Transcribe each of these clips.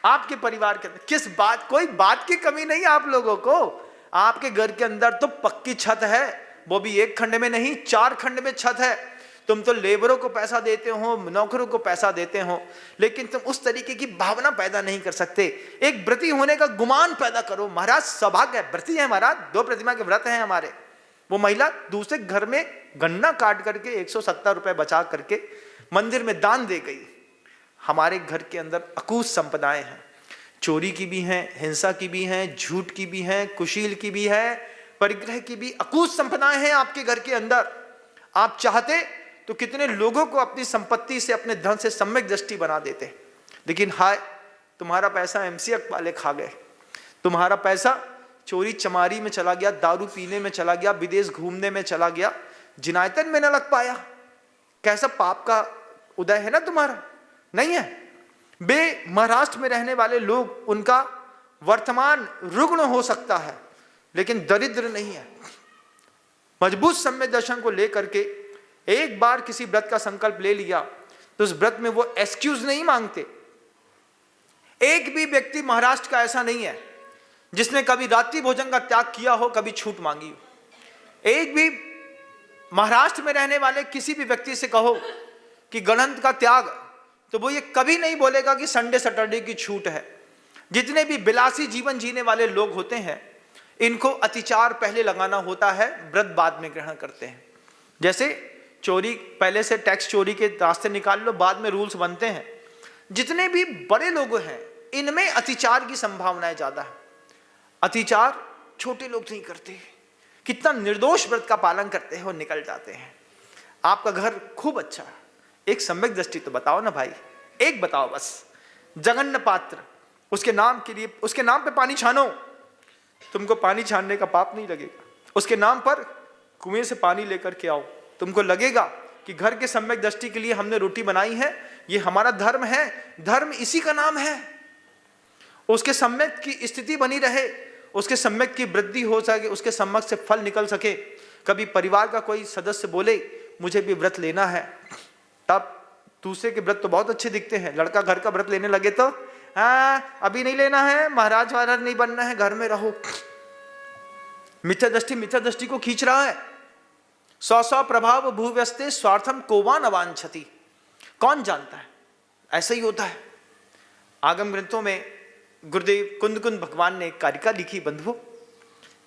आपके परिवार के अंदर किस बात, कोई बात की कमी नहीं आप लोगों को। आपके घर के अंदर तो पक्की छत है, वो भी एक खंड में नहीं 4 खंड में छत है। तुम तो लेबरों को पैसा देते हो, नौकरों को पैसा देते हो, लेकिन तुम उस तरीके की भावना पैदा नहीं कर सकते। एक व्रती होने का गुमान पैदा करो। महाराज सौभाग्य है, व्रती है महाराज, 2 प्रतिमा के व्रत हैं हमारे। वो महिला दूसरे घर में गन्ना काट करके 170 रुपए बचा करके मंदिर में दान दे गई। हमारे घर के अंदर अकूत संपदाएं हैं, चोरी की भी हैं, हिंसा की भी हैं, झूठ की भी हैं, कुशील की भी है, परिग्रह की भी अकूत संपदाएं हैं आपके घर के अंदर। आप चाहते तो कितने लोगों को अपनी संपत्ति से, अपने धन से सम्यक दृष्टि बना देते, लेकिन हाय तुम्हारा पैसा एमसीएफ वाले खा गए, तुम्हारा पैसा चोरी चमारी में चला गया, दारू पीने में चला गया, विदेश घूमने में चला गया, जिनायतन में न लग पाया। कैसा पाप का उदय है ना तुम्हारा, नहीं है। बे महाराष्ट्र में रहने वाले लोग, उनका वर्तमान रुग्ण हो सकता है लेकिन दरिद्र नहीं है। मजबूत सम्यक दर्शन को लेकर के एक बार किसी व्रत का संकल्प ले लिया तो उस व्रत में वो एक्सक्यूज नहीं मांगते। एक भी व्यक्ति महाराष्ट्र का ऐसा नहीं है जिसने कभी रात्रि भोजन का त्याग किया हो, कभी छूट मांगी हो। एक भी महाराष्ट्र में रहने वाले किसी भी व्यक्ति से कहो कि गणंत का त्याग, तो वो ये कभी नहीं बोलेगा कि संडे सैटरडे की छूट है। जितने भी विलासी जीवन जीने वाले लोग होते हैं, इनको अतिचार पहले लगाना होता है, व्रत बाद में ग्रहण करते हैं। जैसे चोरी, पहले से टैक्स चोरी के रास्ते निकाल लो, बाद में रूल्स बनते हैं। जितने भी बड़े लोग हैं, इनमें अतिचार की संभावनाएं ज्यादा है। अतिचार छोटे लोग नहीं करते, कितना निर्दोष व्रत का पालन करते हैं और निकल जाते हैं। आपका घर खूब अच्छा है, एक सम्यक दृष्टि तो बताओ ना भाई, एक बताओ बस। जगन्न पात्र, उसके नाम के लिए, उसके नाम पे पानी छानो, तुमको पानी छानने का पाप नहीं लगेगा। उसके नाम पर कुएं से पानी लेकर के आओ, तुमको लगेगा कि घर के सम्यक दृष्टि के लिए हमने रोटी बनाई है, ये हमारा धर्म है, धर्म इसी का नाम है। उसके सम्यक की स्थिति बनी रहे, उसके सम्यक की वृद्धि हो सके, उसके सम्यक से फल निकल सके। कभी परिवार का कोई सदस्य बोले मुझे भी व्रत लेना है, तब दूसरे के व्रत तो बहुत अच्छे दिखते हैं, लड़का घर का व्रत लेने लगे तो हाँ अभी नहीं लेना है, महाराज वाराज नहीं बनना है, घर में रहो। मिथ्या दृष्टि को खींच रहा है। स्व प्रभाव भूव्यस्ते स्वार्थम कोवान अवांछति। कौन जानता है, ऐसा ही होता है। आगम ग्रंथों में गुरुदेव कुंद कुंद भगवान ने कारिका लिखी, बंधुओं,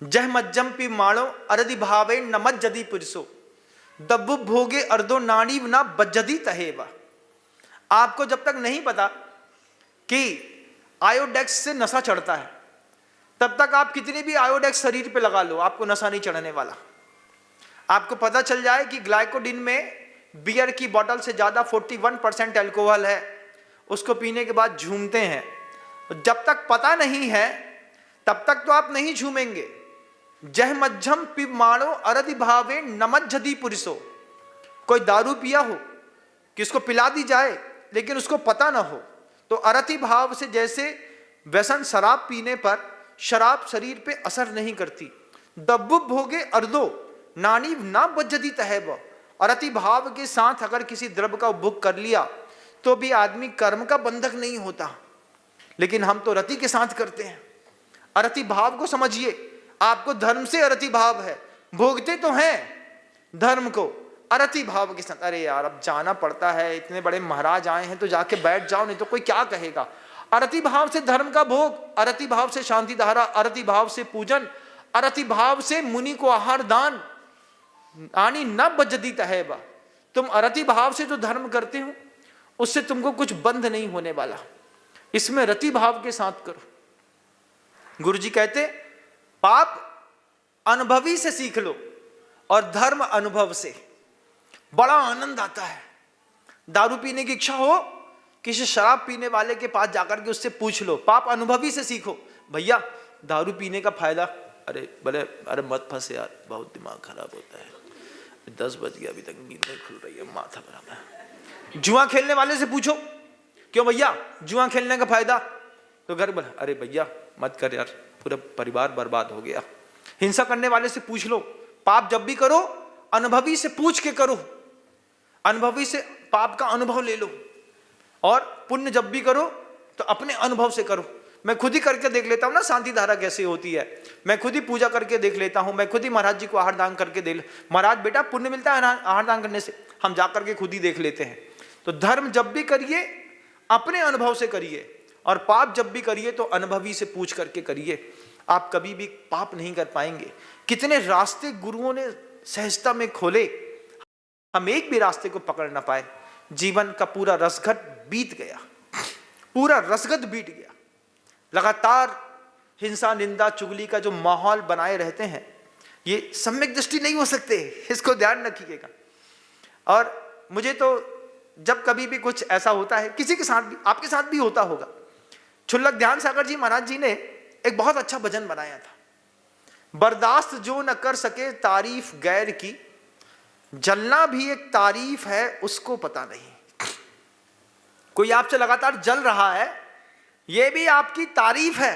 जह मज्जम्पि माणो अरदि भावे न मज्जदी पुरुषो दब्बु भोगे अर्दो नाड़ी न बज्जदी तहेवा। आपको जब तक नहीं पता कि आयोडेक्स से नशा चढ़ता है, तब तक आप कितनी भी आयोडेक्स शरीर पे लगा लो, आपको नशा नहीं चढ़ने वाला। आपको पता चल जाए कि ग्लाइकोडिन में बियर की बोतल से ज्यादा 41% अल्कोहल है, उसको पीने के बाद झूमते हैं। जब तक पता नहीं है तब तक तो आप नहीं झूमेंगे। जह मज्जम पिमाणो अरदि भावे नमज्जदी पुरुषो। कोई दारू पिया हो, किसको पिला दी जाए लेकिन उसको पता ना हो, तो अरति भाव से, जैसे व्यसन शराब पीने पर शराब शरीर पे असर नहीं करती। दब्बु भोगे अर्दो नानी ना बज्जदी तहब। अरति भाव के साथ अगर किसी द्रव्य का उपभोग कर लिया तो भी आदमी कर्म का बंधक नहीं होता, लेकिन हम तो रति के साथ करते हैं। अरति भाव को समझिए, आपको धर्म से अरति भाव है, भोगते तो हैं धर्म को, अरति भाव के साथ। अरे यार अब जाना पड़ता है, इतने बड़े महाराज आए हैं तो जाके बैठ जाओ, नहीं तो कोई क्या कहेगा। अरति भाव से धर्म का भोग, अरति भाव से शांति धारा, अरति भाव से पूजन, अरति भाव से मुनि को आहार दान, आनी न बज्जदी तहैबा। तुम अरति भाव से जो धर्म करते हो उससे तुमको कुछ बंध नहीं होने वाला, इसमें रति भाव के साथ करो। गुरु जी कहते पाप अनुभवी से सीख लो और धर्म अनुभव से। बड़ा आनंद आता है। दारू पीने की इच्छा हो, किसी शराब पीने वाले के पास जाकर के उससे पूछ लो, पाप अनुभवी से सीखो। भैया दारू पीने का फायदा, अरे बोले अरे मत फंसे यार, बहुत दिमाग खराब होता है, 10 बज गया अभी तक नींद नहीं खुल रही है, माथा बराबर है। जुआ खेलने वाले से पूछो, क्यों भैया जुआ खेलने का फायदा, तो घर बोला अरे भैया मत कर यार, पूरा परिवार बर्बाद हो गया। हिंसा करने वाले से पूछ लो, पाप जब भी करो अनुभवी से पूछ के करो, अनुभवी से पाप का अनुभव ले लो। और पुण्य जब भी करो तो अपने अनुभव से करो। मैं खुद ही करके देख लेता हूँ ना शांति धारा कैसे होती है, मैं खुद ही पूजा करके देख लेता हूँ, मैं खुद ही महाराज जी को आहार दान करके दे, महाराज बेटा पुण्य मिलता है आहार दान करने से, हम जा करके खुद ही देख लेते हैं। तो धर्म जब भी करिए अपने अनुभव से करिए, और पाप जब भी करिए तो अनुभवी से पूछ करके करिए। आप कभी भी पाप नहीं कर पाएंगे। कितने रास्ते गुरुओं ने सहजता में खोले, हम एक भी रास्ते को पकड़ ना पाए। जीवन का पूरा रसघट बीत गया, पूरा रसगत बीत गया। लगातार हिंसा निंदा चुगली का जो माहौल बनाए रहते हैं, ये सम्यक दृष्टि नहीं हो सकते, इसको ध्यान रखिएगा। और मुझे तो जब कभी भी कुछ ऐसा होता है, किसी के साथ भी, आपके साथ भी होता होगा, छुल्लक ध्यान सागर जी महाराज जी ने एक बहुत अच्छा भजन बनाया था, बर्दाश्त जो न कर सके तारीफ गैर की, जलना भी एक तारीफ है उसको पता नहीं। कोई आपसे लगातार जल रहा है, यह भी आपकी तारीफ है।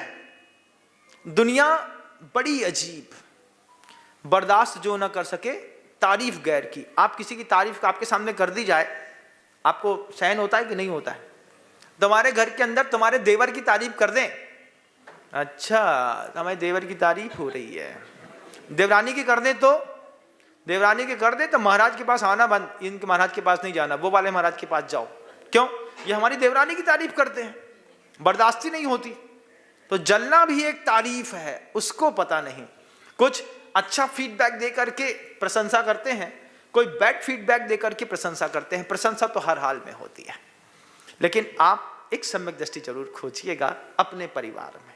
दुनिया बड़ी अजीब, बर्दाश्त जो न कर सके तारीफ गैर की। आप किसी की तारीफ आपके सामने कर दी जाए, आपको सहन होता है कि नहीं होता है? तुम्हारे घर के अंदर तुम्हारे देवर की तारीफ कर दें, अच्छा हमारे देवर की तारीफ हो रही है, देवरानी की कर दें तो, देवरानी की कर दे तो महाराज के पास आना बंद, इनके महाराज के पास नहीं जाना, वो वाले महाराज के पास जाओ। क्यों? ये हमारी देवरानी की तारीफ करते हैं, बर्दाश्ती नहीं होती। तो जलना भी एक तारीफ है, उसको पता नहीं। कुछ अच्छा फीडबैक दे करके प्रशंसा करते हैं, कोई बैड फीडबैक दे करके प्रशंसा करते हैं। प्रशंसा तो हर हाल में होती है, लेकिन आप एक सम्यक दृष्टि जरूर खोजिएगा अपने परिवार में।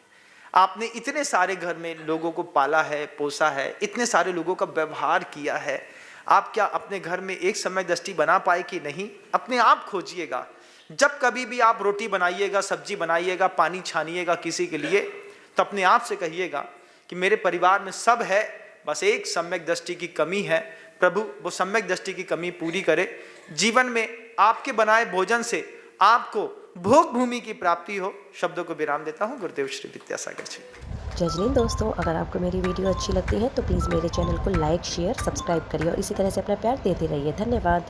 आपने इतने सारे घर में लोगों को पाला है, पोसा है, इतने सारे लोगों का व्यवहार किया है, आप क्या अपने घर में एक सम्यक दृष्टि बना पाए कि नहीं? अपने आप खोजिएगा। जब कभी भी आप रोटी बनाइएगा, सब्जी बनाइएगा, पानी छानिएगा किसी के लिए, तो अपने आप से कहिएगा कि मेरे परिवार में सब है, बस एक सम्यक दृष्टि की कमी है। प्रभु वो सम्यक दृष्टि की कमी पूरी करे। जीवन में आपके बनाए भोजन से आपको भोग भूमि की प्राप्ति हो। शब्दों को विराम देता हूँ। गुरुदेव श्री विद्यासागर जी। जय हिंद दोस्तों, अगर आपको मेरी वीडियो अच्छी लगती है तो प्लीज़ मेरे चैनल को लाइक शेयर सब्सक्राइब करिए और इसी तरह से अपना प्यार देते रहिए। धन्यवाद।